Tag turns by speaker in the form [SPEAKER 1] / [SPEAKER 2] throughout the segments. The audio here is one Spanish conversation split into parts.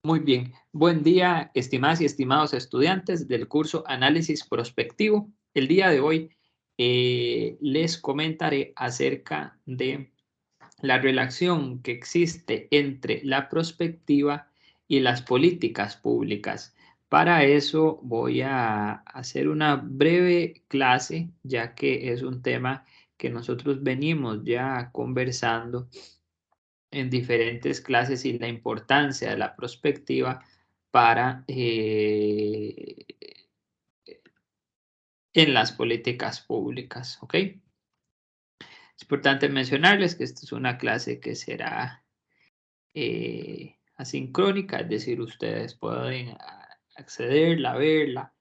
[SPEAKER 1] Muy bien. Buen día, estimadas y estimados estudiantes del curso Análisis Prospectivo. El día de hoy les comentaré acerca de la relación que existe entre la prospectiva y las políticas públicas. Para eso voy a hacer una breve clase, ya que es un tema que nosotros venimos ya conversando en diferentes clases y la importancia de la prospectiva para en las políticas públicas, ¿ok? Es importante mencionarles que esta es una clase que será asincrónica, es decir, ustedes pueden accederla, verla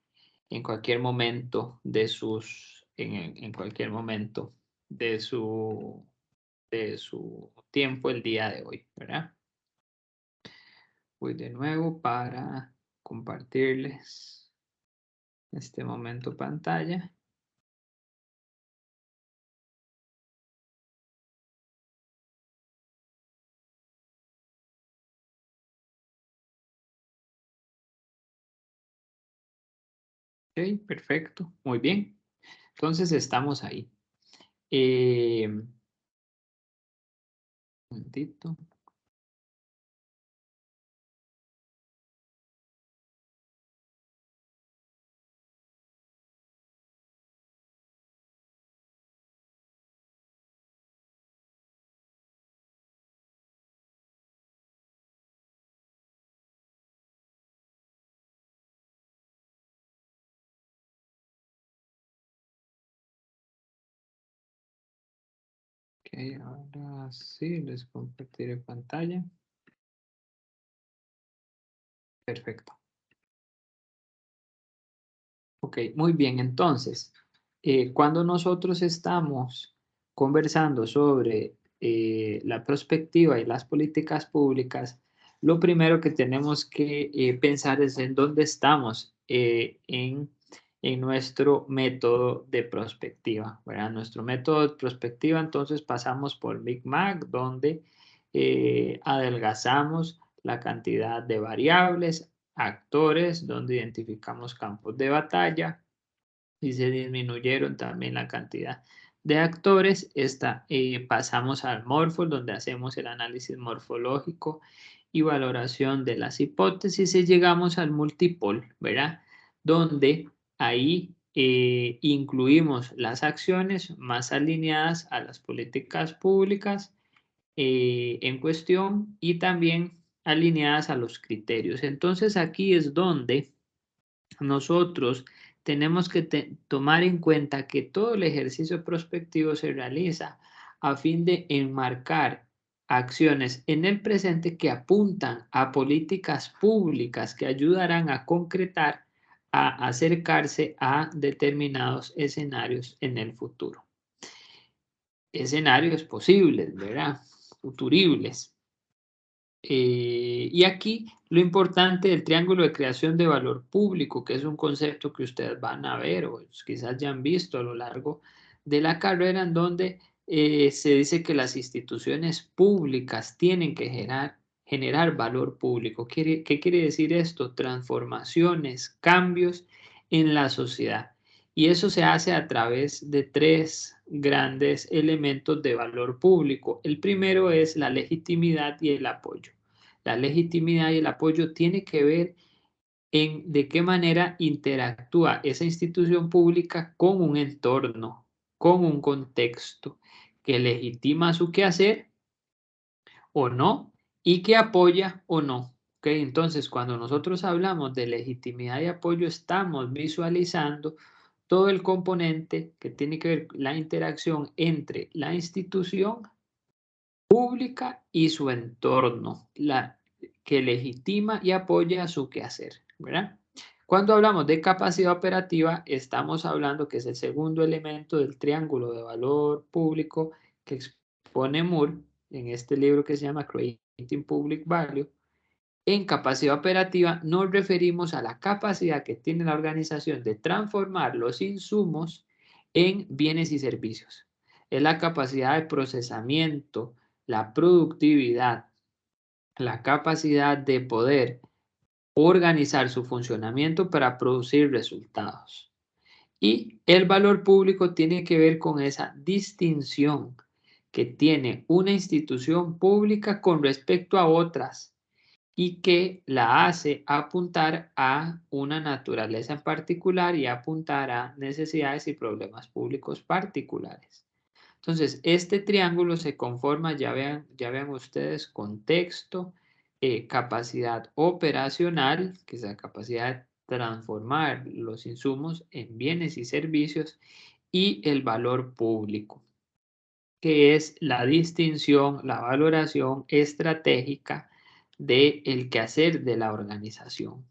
[SPEAKER 1] en cualquier momento de en cualquier momento de su tiempo el día de hoy, ¿verdad? Voy de nuevo para compartirles este momento pantalla. Ok, perfecto, muy bien. Entonces estamos ahí. Un momentito. Ok, ahora sí les compartiré pantalla. Perfecto. Ok, muy bien. Entonces, cuando nosotros estamos conversando sobre la prospectiva y las políticas públicas, lo primero que tenemos que pensar es en dónde estamos en nuestro método de prospectiva, ¿verdad? Nuestro método de prospectiva, entonces pasamos por Big Mac, donde adelgazamos la cantidad de variables, actores, donde identificamos campos de batalla y se disminuyeron también la cantidad de actores. Pasamos al Morphol, donde hacemos el análisis morfológico y valoración de las hipótesis y llegamos al Multipol, ¿verdad? Donde ahí incluimos las acciones más alineadas a las políticas públicas en cuestión y también alineadas a los criterios. Entonces aquí es donde nosotros tenemos que tomar en cuenta que todo el ejercicio prospectivo se realiza a fin de enmarcar acciones en el presente que apuntan a políticas públicas que ayudarán a concretar, a acercarse a determinados escenarios en el futuro. Escenarios posibles, ¿verdad? Futuribles. Y aquí lo importante del triángulo de creación de valor público, que es un concepto que ustedes van a ver o quizás ya han visto a lo largo de la carrera, en donde se dice que las instituciones públicas tienen que generar valor público. ¿Qué quiere decir esto? Transformaciones, cambios en la sociedad. Y eso se hace a través de tres grandes elementos de valor público. El primero es la legitimidad y el apoyo. La legitimidad y el apoyo tiene que ver en de qué manera interactúa esa institución pública con un entorno, con un contexto que legitima su quehacer o no y que apoya o no. ¿Okay? Entonces, cuando nosotros hablamos de legitimidad y apoyo, estamos visualizando todo el componente que tiene que ver la interacción entre la institución pública y su entorno, que legitima y apoya su quehacer, ¿verdad? Cuando hablamos de capacidad operativa, estamos hablando que es el segundo elemento del triángulo de valor público que expone Moore en este libro que se llama Creating Public Value. En capacidad operativa nos referimos a la capacidad que tiene la organización de transformar los insumos en bienes y servicios. Es la capacidad de procesamiento, la productividad, la capacidad de poder organizar su funcionamiento para producir resultados. Y el valor público tiene que ver con esa distinción que tiene una institución pública con respecto a otras y que la hace apuntar a una naturaleza en particular y apuntar a necesidades y problemas públicos particulares. Entonces, este triángulo se conforma, ya vean ustedes, contexto, capacidad operacional, que es la capacidad de transformar los insumos en bienes y servicios, y el valor público, que es la distinción, la valoración estratégica del quehacer de la organización.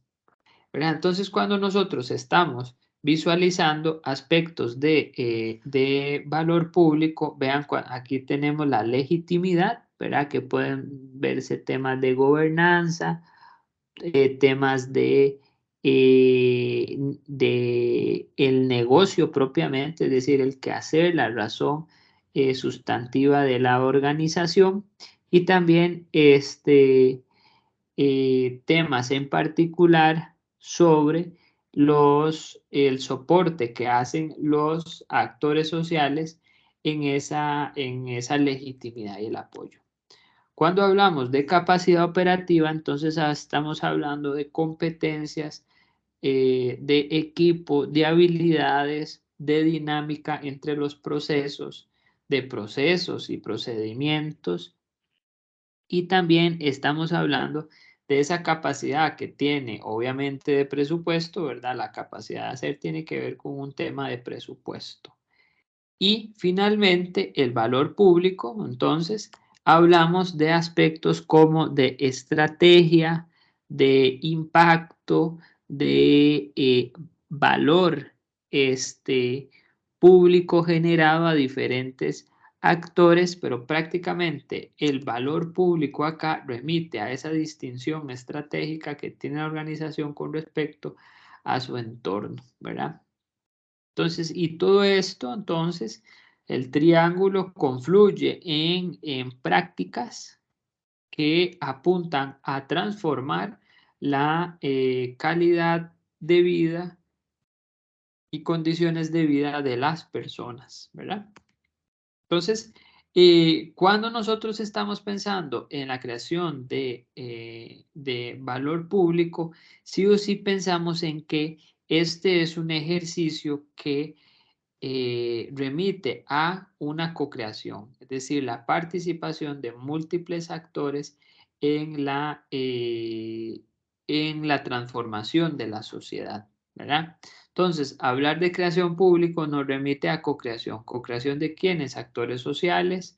[SPEAKER 1] ¿Verdad? Entonces, cuando nosotros estamos visualizando aspectos de valor público, vean, aquí tenemos la legitimidad, ¿verdad? Que pueden verse temas de gobernanza, temas de el negocio propiamente, es decir, el quehacer, la razón sustantiva de la organización, y también temas en particular sobre el soporte que hacen los actores sociales en esa legitimidad y el apoyo. Cuando hablamos de capacidad operativa, entonces estamos hablando de competencias, de equipo, de habilidades, de dinámica entre los procesos, de procesos y procedimientos. Y también estamos hablando de esa capacidad que tiene, obviamente, de presupuesto, ¿verdad? La capacidad de hacer tiene que ver con un tema de presupuesto. Y finalmente, el valor público, entonces, hablamos de aspectos como de estrategia, de impacto, de valor público generado a diferentes actores, pero prácticamente el valor público acá remite a esa distinción estratégica que tiene la organización con respecto a su entorno, ¿verdad? Entonces, y todo esto, entonces, el triángulo confluye en prácticas que apuntan a transformar la calidad de vida y condiciones de vida de las personas, ¿verdad? Entonces, cuando nosotros estamos pensando en la creación de valor público, sí o sí pensamos en que este es un ejercicio que remite a una co-creación, es decir, la participación de múltiples actores en la transformación de la sociedad, ¿verdad? Entonces, hablar de creación público nos remite a co-creación. ¿Co-creación de quiénes? Actores sociales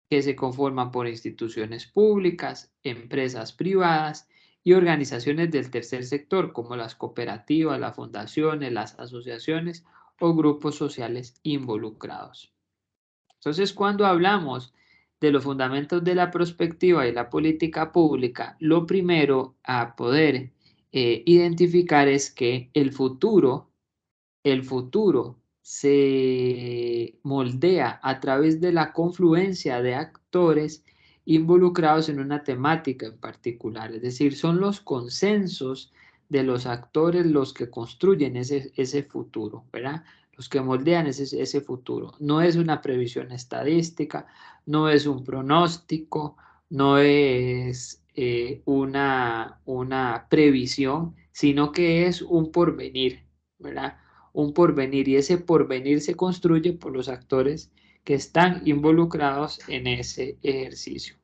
[SPEAKER 1] que se conforman por instituciones públicas, empresas privadas y organizaciones del tercer sector, como las cooperativas, las fundaciones, las asociaciones o grupos sociales involucrados. Entonces, cuando hablamos de los fundamentos de la prospectiva y la política pública, lo primero a poder identificar es que el futuro se moldea a través de la confluencia de actores involucrados en una temática en particular, es decir, son los consensos de los actores los que construyen ese futuro, ¿verdad? Los que moldean ese futuro. No es una previsión estadística, no es un pronóstico, no es una previsión, sino que es un porvenir, ¿verdad? Un porvenir, y ese porvenir se construye por los actores que están involucrados en ese ejercicio.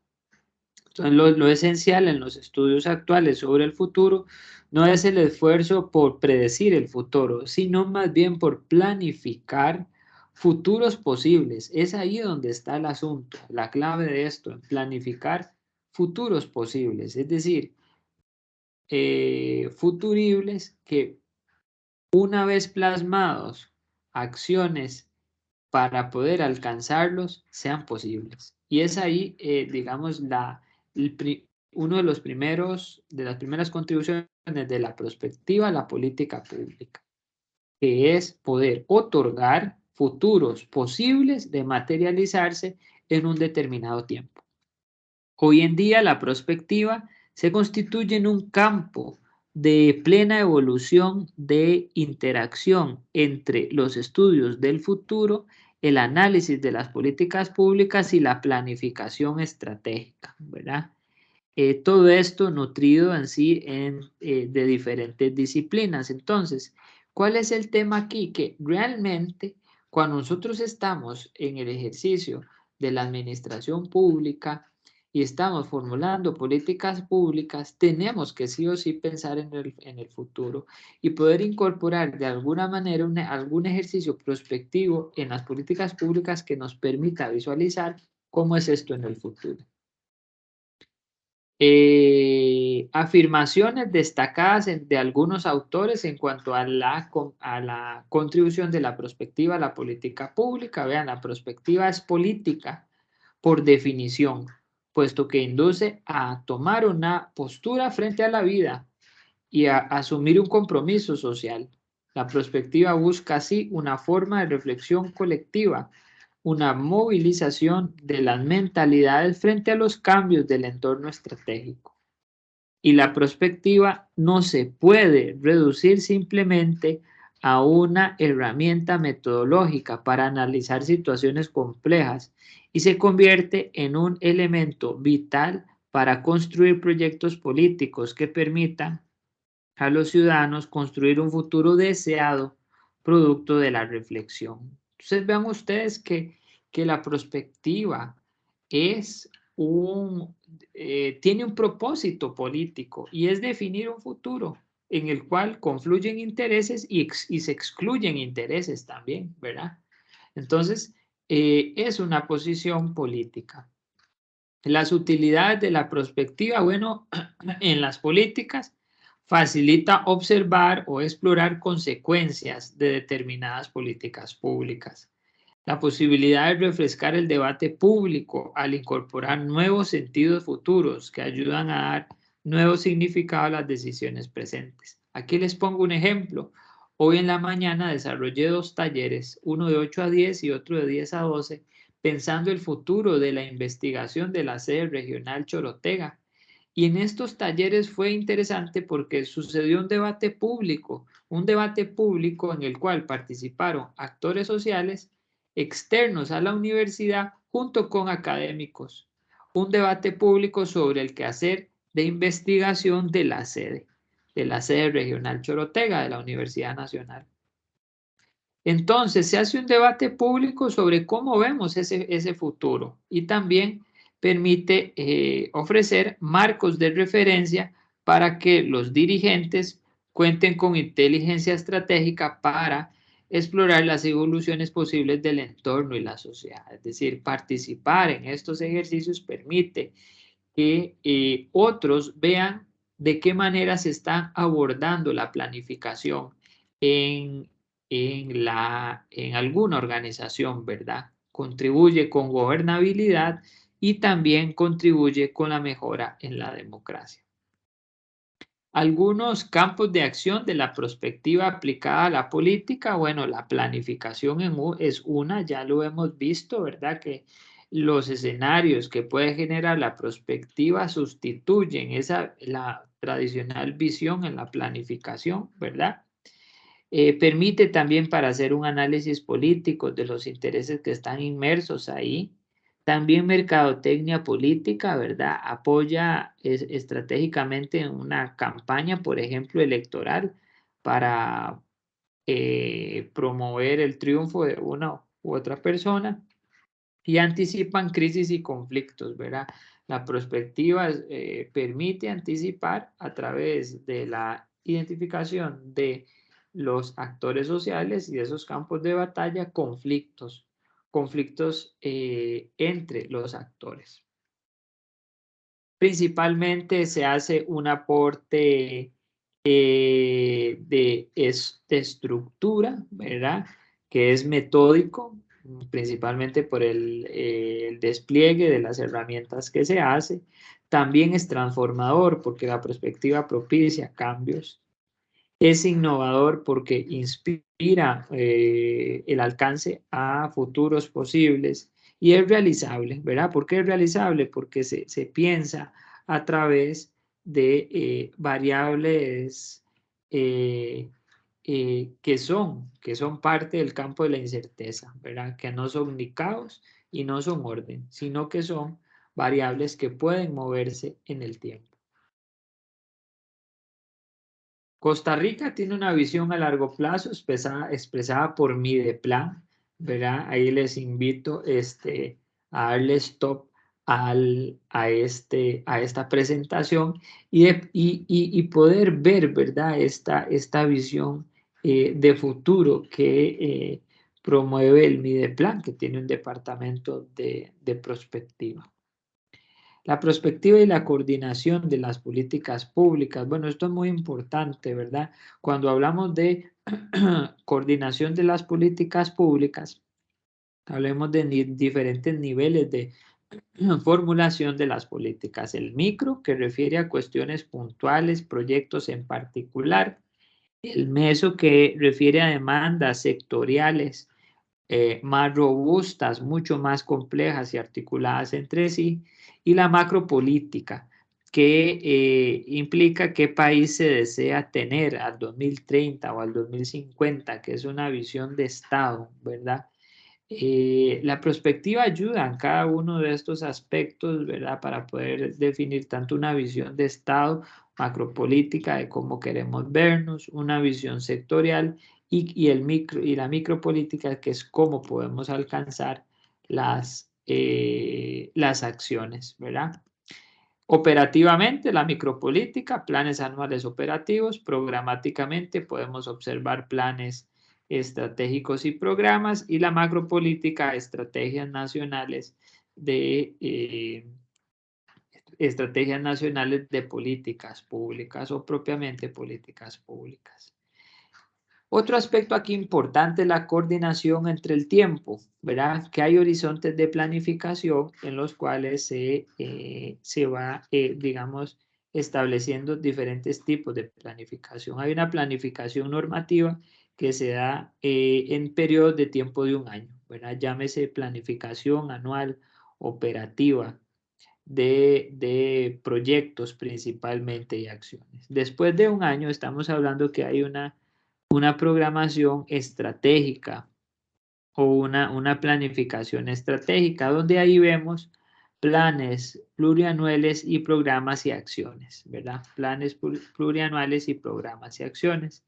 [SPEAKER 1] Entonces, lo esencial en los estudios actuales sobre el futuro no es el esfuerzo por predecir el futuro, sino más bien por planificar futuros posibles. Es ahí donde está el asunto, la clave de esto, en planificar futuros posibles, es decir, futuribles que una vez plasmados, acciones para poder alcanzarlos sean posibles. Y es ahí, digamos, uno de de las primeras contribuciones de la perspectiva a la política pública, que es poder otorgar futuros posibles de materializarse en un determinado tiempo. Hoy en día la prospectiva se constituye en un campo de plena evolución de interacción entre los estudios del futuro, el análisis de las políticas públicas y la planificación estratégica, ¿verdad? Todo esto nutrido en sí de diferentes disciplinas. Entonces, ¿cuál es el tema aquí? Que realmente cuando nosotros estamos en el ejercicio de la administración pública y estamos formulando políticas públicas, tenemos que sí o sí pensar en el futuro y poder incorporar de alguna manera algún ejercicio prospectivo en las políticas públicas que nos permita visualizar cómo es esto en el futuro. Afirmaciones destacadas de algunos autores en cuanto a la contribución de la perspectiva a la política pública. Vean, la perspectiva es política por definición, puesto que induce a tomar una postura frente a la vida y a asumir un compromiso social. La perspectiva busca así una forma de reflexión colectiva, una movilización de las mentalidades frente a los cambios del entorno estratégico. Y la perspectiva no se puede reducir simplemente a una herramienta metodológica para analizar situaciones complejas y se convierte en un elemento vital para construir proyectos políticos que permitan a los ciudadanos construir un futuro deseado producto de la reflexión. Entonces vean ustedes que la perspectiva es tiene un propósito político y es definir un futuro en el cual confluyen intereses y se excluyen intereses también, ¿verdad? Entonces, es una posición política. Las utilidades de la perspectiva, bueno, en las políticas facilita observar o explorar consecuencias de determinadas políticas públicas. La posibilidad de refrescar el debate público al incorporar nuevos sentidos futuros que ayudan a dar nuevo significado a las decisiones presentes. Aquí les pongo un ejemplo. Hoy en la mañana desarrollé 2 talleres, uno de 8 a 10 y otro de 10 a 12, pensando el futuro de la investigación de la sede regional Chorotega. Y en estos talleres fue interesante porque sucedió un debate público en el cual participaron actores sociales externos a la universidad junto con académicos. Un debate público sobre el quehacer de investigación de la sede regional Chorotega de la Universidad Nacional. Entonces, se hace un debate público sobre cómo vemos ese futuro y también permite ofrecer marcos de referencia para que los dirigentes cuenten con inteligencia estratégica para explorar las evoluciones posibles del entorno y la sociedad. Es decir, participar en estos ejercicios permite que otros vean de qué manera se está abordando la planificación en, en alguna organización, ¿verdad? Contribuye con gobernabilidad y también contribuye con la mejora en la democracia. Algunos campos de acción de la perspectiva aplicada a la política, bueno, la planificación es una, ya lo hemos visto, ¿verdad? Que los escenarios que puede generar la perspectiva sustituyen la tradicional visión en la planificación, ¿verdad? Permite también para hacer un análisis político de los intereses que están inmersos ahí. También mercadotecnia política, ¿verdad? Apoya estratégicamente en una campaña, por ejemplo, electoral para promover el triunfo de una u otra persona y anticipan crisis y conflictos, ¿verdad? La perspectiva permite anticipar a través de la identificación de los actores sociales y de esos campos de batalla, conflictos entre los actores. Principalmente se hace un aporte de estructura, ¿verdad? Que es metódico, principalmente por el despliegue de las herramientas que se hace. También es transformador porque la perspectiva propicia cambios. Es innovador porque inspira el alcance a futuros posibles y es realizable, ¿verdad? ¿Por qué es realizable? Porque se piensa a través de variables que son parte del campo de la incerteza, ¿verdad? Que no son ni caos y no son orden, sino que son variables que pueden moverse en el tiempo. Costa Rica tiene una visión a largo plazo expresada por Mideplan, ¿verdad? Ahí les invito a darle stop a esta presentación y poder ver, ¿verdad? Esta visión de futuro que promueve el Mideplan, que tiene un departamento de prospectiva. La perspectiva y la coordinación de las políticas públicas. Bueno, esto es muy importante, ¿verdad? Cuando hablamos de coordinación de las políticas públicas, hablemos de diferentes niveles de formulación de las políticas. El micro, que refiere a cuestiones puntuales, proyectos en particular. El meso, que refiere a demandas sectoriales más robustas, mucho más complejas y articuladas entre sí, y la macropolítica, que implica qué país se desea tener al 2030 o al 2050, que es una visión de Estado, ¿verdad? La perspectiva ayuda en cada uno de estos aspectos, ¿verdad? Para poder definir tanto una visión de Estado, macropolítica de cómo queremos vernos, una visión sectorial y la micropolítica, que es cómo podemos alcanzar las acciones, ¿verdad? Operativamente, la micropolítica, planes anuales operativos. Programáticamente podemos observar planes estratégicos y programas, y la macropolítica, estrategias nacionales de políticas públicas o propiamente políticas públicas. Otro aspecto aquí importante es la coordinación entre el tiempo, ¿verdad? Que hay horizontes de planificación en los cuales se va, digamos, estableciendo diferentes tipos de planificación. Hay una planificación normativa que se da en periodos de tiempo de un año, ¿verdad? Llámese planificación anual operativa de proyectos principalmente y acciones. Después de un año estamos hablando que hay una programación estratégica o una planificación estratégica, donde ahí vemos planes plurianuales y programas y acciones, ¿verdad? Planes plurianuales y programas y acciones.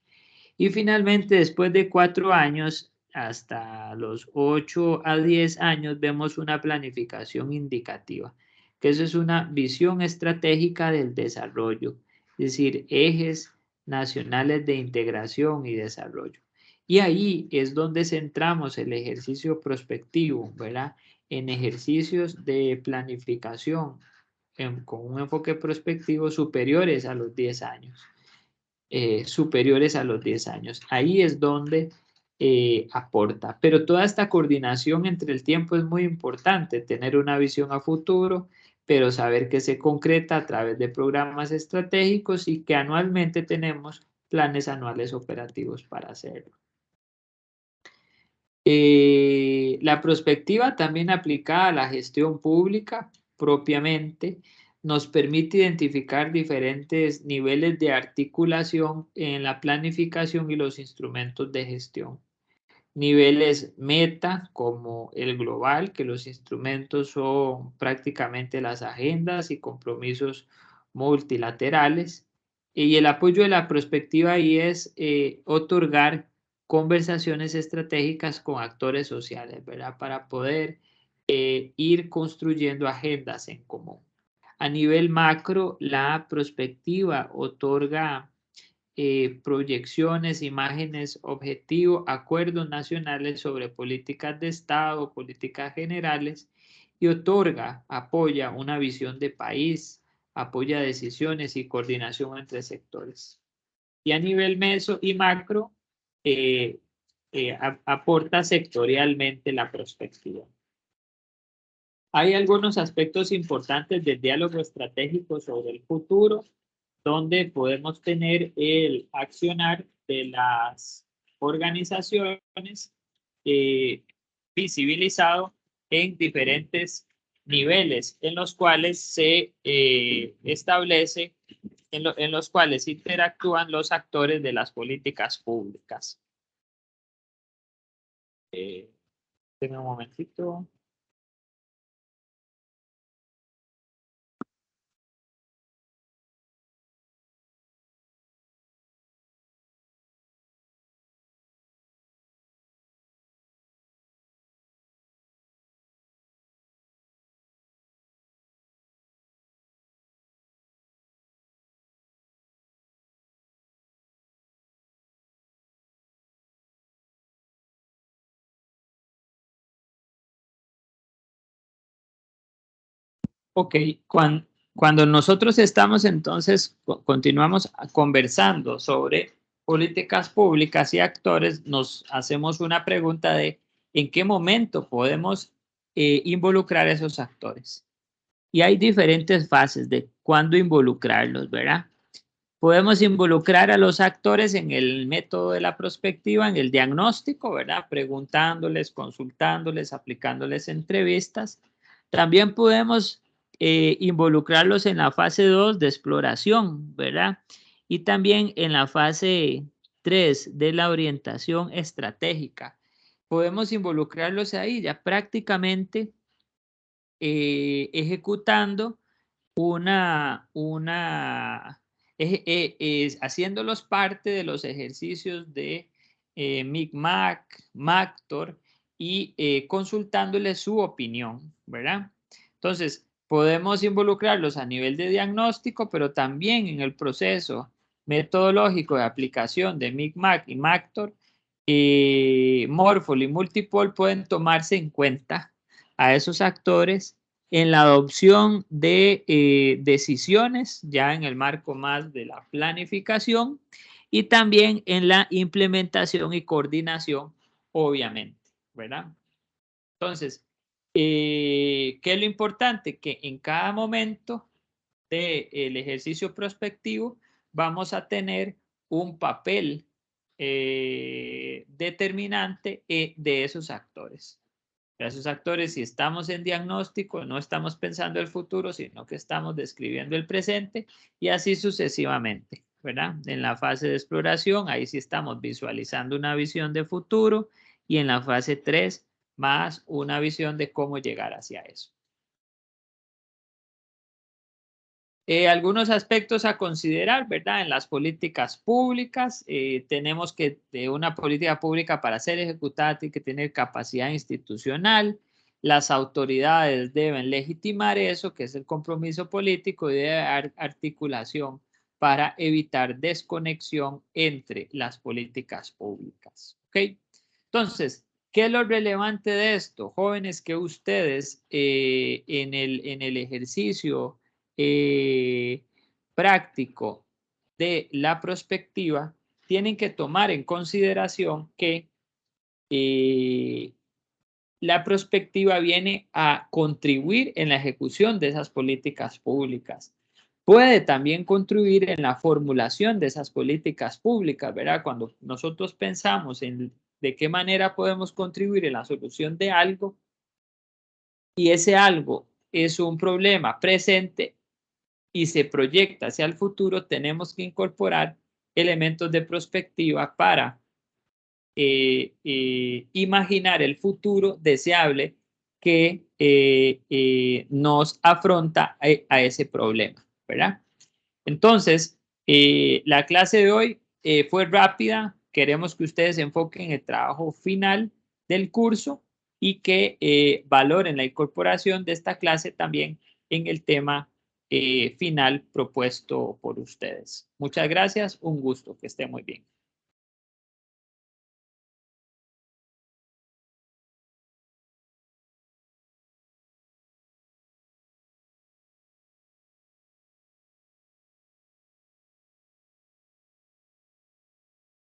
[SPEAKER 1] Y finalmente, después de 4 años, hasta los 8 a 10 años, vemos una planificación indicativa, que eso es una visión estratégica del desarrollo, es decir, ejes nacionales de integración y desarrollo. Y ahí es donde centramos el ejercicio prospectivo, ¿verdad? En ejercicios de planificación con un enfoque prospectivo superiores a los 10 años. Superiores a los 10 años. Ahí es donde aporta. Pero toda esta coordinación entre el tiempo es muy importante, tener una visión a futuro, pero saber que se concreta a través de programas estratégicos y que anualmente tenemos planes anuales operativos para hacerlo. La perspectiva también aplicada a la gestión pública propiamente nos permite identificar diferentes niveles de articulación en la planificación y los instrumentos de gestión. Niveles meta, como el global, que los instrumentos son prácticamente las agendas y compromisos multilaterales. Y el apoyo de la perspectiva ahí es otorgar conversaciones estratégicas con actores sociales, ¿verdad? Para poder ir construyendo agendas en común. A nivel macro, la perspectiva otorga proyecciones, imágenes, objetivos, acuerdos nacionales sobre políticas de Estado, políticas generales, y apoya una visión de país, apoya decisiones y coordinación entre sectores. Y a nivel meso y macro, aporta sectorialmente la perspectiva. Hay algunos aspectos importantes del diálogo estratégico sobre el futuro, donde podemos tener el accionar de las organizaciones visibilizado en diferentes niveles en los cuales se establece, en los cuales interactúan los actores de las políticas públicas. Denme un momentito. Ok, cuando nosotros estamos entonces, continuamos conversando sobre políticas públicas y actores, nos hacemos una pregunta de ¿en qué momento podemos involucrar a esos actores? Y hay diferentes fases de cuándo involucrarlos, ¿verdad? Podemos involucrar a los actores en el método de la prospectiva, en el diagnóstico, ¿verdad? Preguntándoles, consultándoles, aplicándoles entrevistas. También podemos involucrarlos en la fase 2 de exploración, ¿verdad? Y también en la fase 3 de la orientación estratégica. Podemos involucrarlos ahí ya prácticamente ejecutando haciéndolos parte de los ejercicios de MICMAC, MACTOR y consultándoles su opinión, ¿verdad? Entonces, podemos involucrarlos a nivel de diagnóstico, pero también en el proceso metodológico de aplicación de MICMAC y MACTOR, Morphol y Multipol pueden tomarse en cuenta a esos actores en la adopción de decisiones, ya en el marco más de la planificación, y también en la implementación y coordinación, obviamente, ¿verdad? Entonces, ¿qué es lo importante? Que en cada momento del ejercicio prospectivo vamos a tener un papel determinante de esos actores. Esos actores, si estamos en diagnóstico, no estamos pensando el futuro, sino que estamos describiendo el presente y así sucesivamente, ¿verdad? En la fase de exploración, ahí sí estamos visualizando una visión de futuro y en la fase 3, más una visión de cómo llegar hacia eso. Algunos aspectos a considerar, ¿verdad? En las políticas públicas, tenemos que una política pública para ser ejecutada tiene que tener capacidad institucional, las autoridades deben legitimar eso, que es el compromiso político, y debe haber articulación para evitar desconexión entre las políticas públicas. ¿Ok? Entonces, ¿qué es lo relevante de esto? Jóvenes, que ustedes en el ejercicio práctico de la prospectiva tienen que tomar en consideración que la prospectiva viene a contribuir en la ejecución de esas políticas públicas. Puede también contribuir en la formulación de esas políticas públicas, ¿verdad? Cuando nosotros pensamos en de qué manera podemos contribuir en la solución de algo y ese algo es un problema presente y se proyecta hacia el futuro, tenemos que incorporar elementos de prospectiva para imaginar el futuro deseable que nos afronta a ese problema, ¿verdad? Entonces, la clase de hoy fue rápida. Queremos que ustedes se enfoquen en el trabajo final del curso y que valoren la incorporación de esta clase también en el tema final propuesto por ustedes. Muchas gracias, un gusto, que esté muy bien.